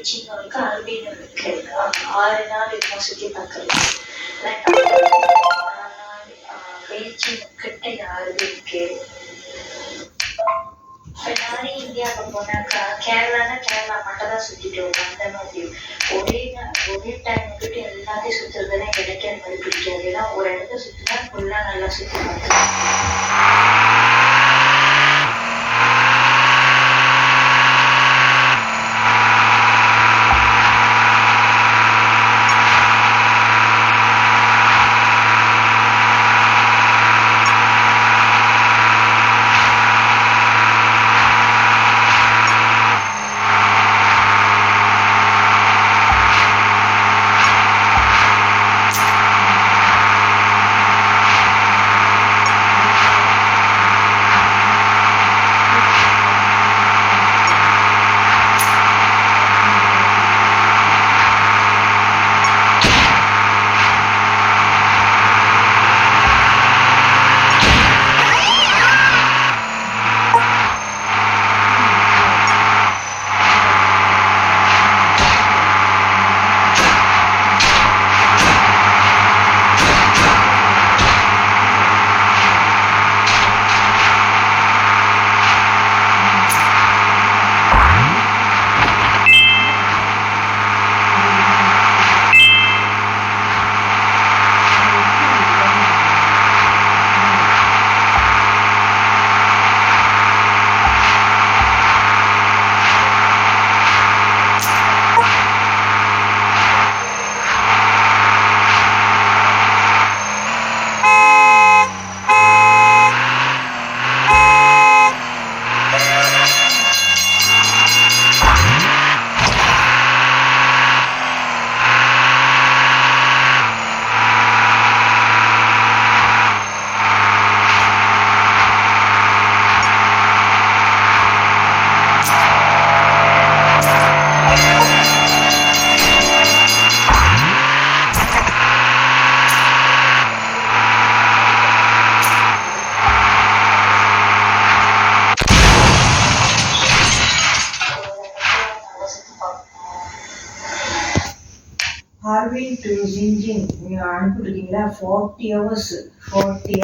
Bleaching இருக்கு, அல்பீனியம் இருக்கு. 6 நாள் இருக்கும் சுற்றி பார்க்கறது. பீச்சிங் கிட்ட யாருது இருக்கு. இப்போ நானே இந்தியாவுக்கு போனாக்கா கேரளானா கேரளா மட்டும் தான் சுற்றிட்டு வருவோம். அந்த மாதிரி ஒரே டைம் வந்துட்டு எல்லாத்தையும் சுற்றுறதுலாம் எனக்கு அந்த மாதிரி பிடிக்காது. ஏன்னா ஒரு இடத்த சுற்றினா ஃபுல்லாக நல்லா சுற்றி பார்க்கலாம். Harvey to Xinjiang நீங்க அனுப்பிட்டுருக்கீங்களா? 40 hours 40